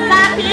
Sapi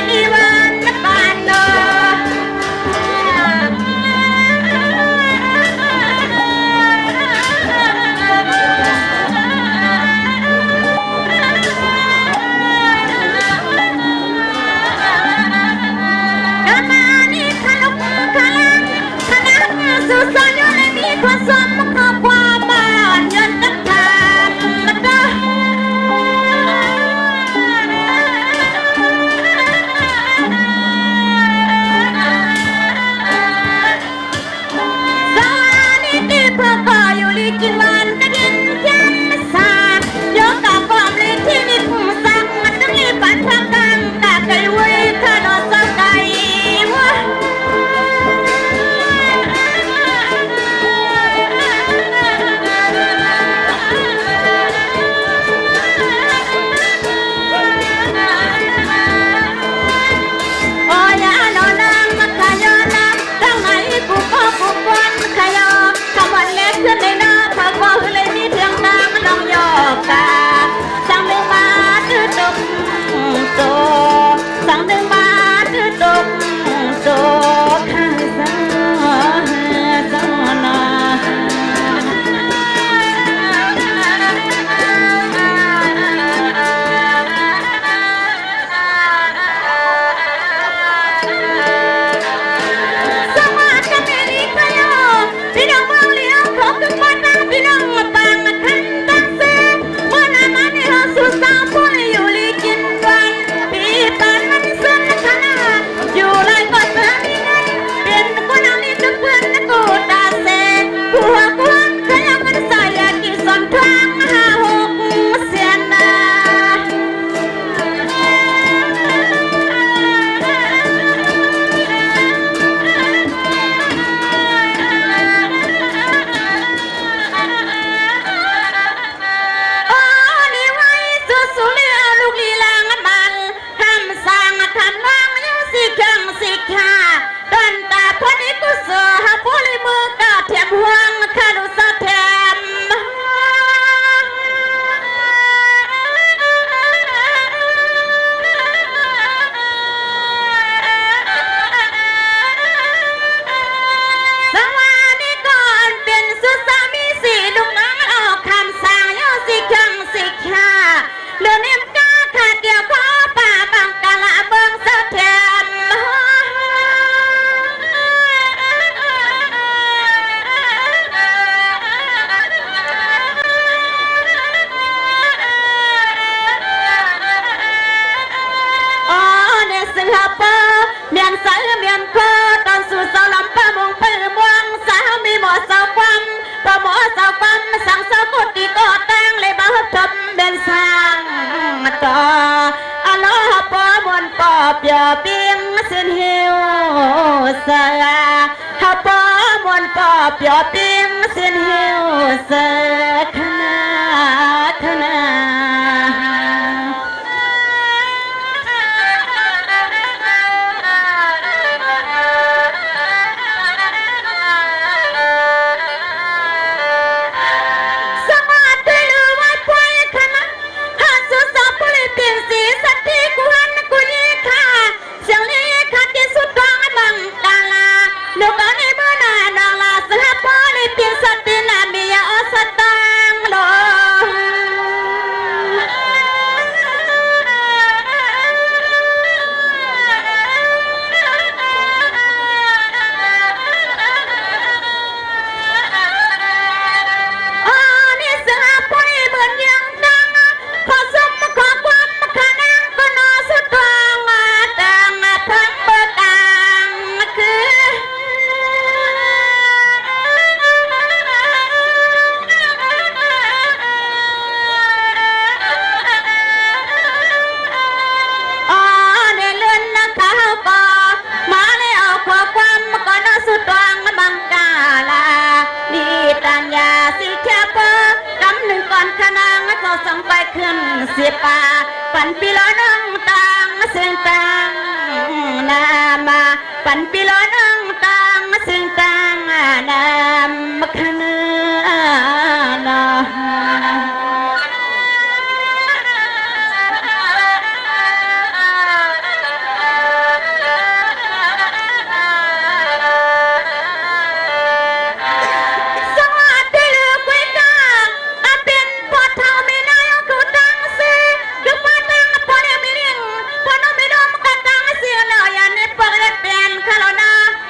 สือเปอเมียนใสเมียนเคอตอนสู่สาวลำปะมงเปิมวงสาวมีหมอสาวความประหมอสาวความสั่งสาวกุฏิก็แต่งเลยมาฮับทำเป็นสร้างต่ออันล้อปอมวนปอเปียปิงสินหิวสลาฮับปอมวนปอเปียปิงสินหิวสขนาขนา ส่งไปขึ้นเสียป่าปั่นปีล้อน้องตังเสียงตังนามาปั่นปีล้อน้องตังเสียงตังนามขนานา เ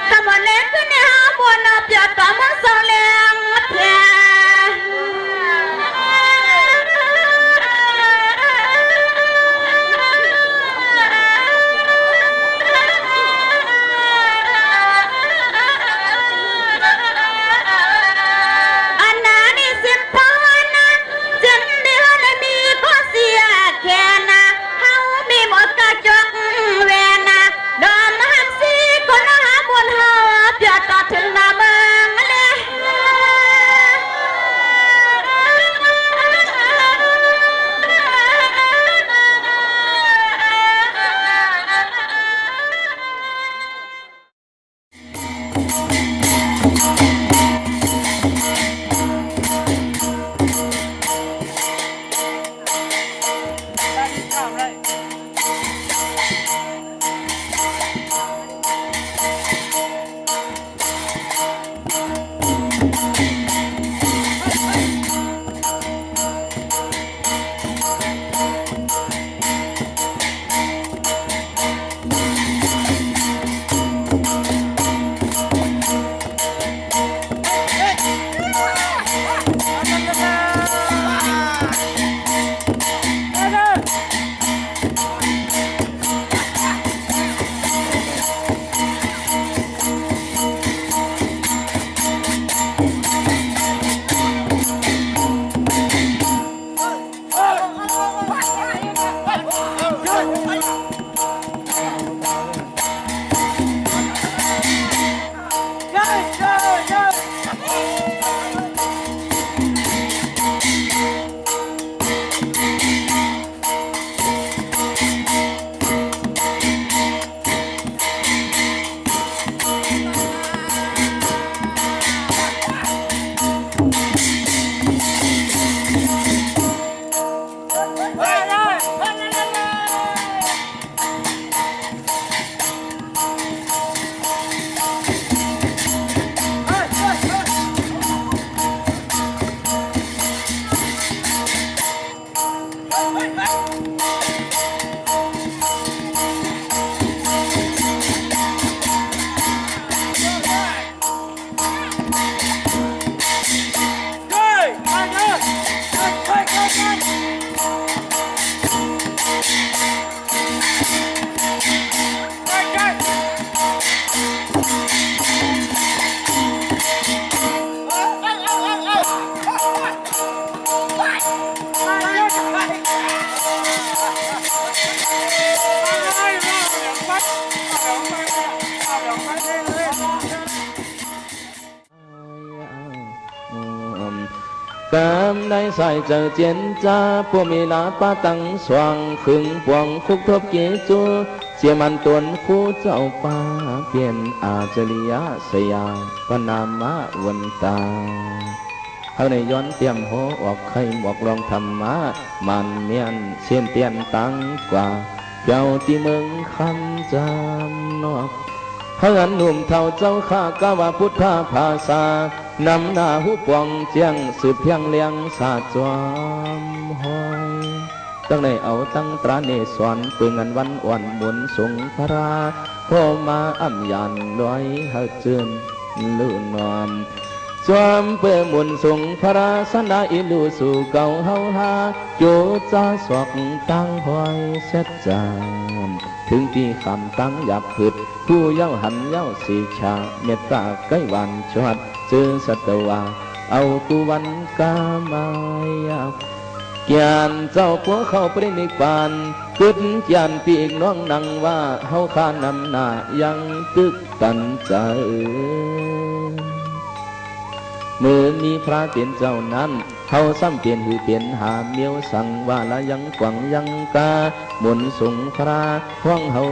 ในใส่เจอเจนจ้าผู้มีลาป้าตั้งสว่างขึงปวงคุกทบเกจูเสียมันตวนคู่เจ้าป่าเปลี่ยนอาจริยะสยาปนามะวันตาเขาในย้อนเตรียมหัวออกไข่หมวกรองธรรมะมันเมียนเสียนเตียนตั้งกว่าเจ้าที่เมืองคำจำนอกเฮือนหนุ่มเท่าเจ้าข้ากะว่าพุทธภาษานำหน้าหูปวงเจียงสืบเพียงเลี้ยงศาสตร์จอมหอยตั้งในเอาตั้งตราเนศวรปืนเงินวันอ่อนหมุนสูงพระโคมาอ่ำยันลอยเฮาจืนลื่นนอมสวมเปื้อมุนสูงพระสนาอิลูสู่เก่าเฮาหาจูจ้าสวกตั้งหอยเสดจานถึงที่คำตั้งหยับผึดผู้เย้าหันเย้าสีชาเมตตาใกล้วันชวัดซื้อสัตวาเอากุวันกามายาเกียนเจ้าผัวเข้าปรินิพพานกึดเกียนปีกน้องนังว่าเฮาข้านำหน้ายังตึกตันใจมือมีพระเปลี่ยนเจ้านั้นเฮาซ้ำเปลี่ยนหือเปลี่ยนหาเมียวสั่งว่าละยังกวังยังกาหมุนสูงพระห้องเฮา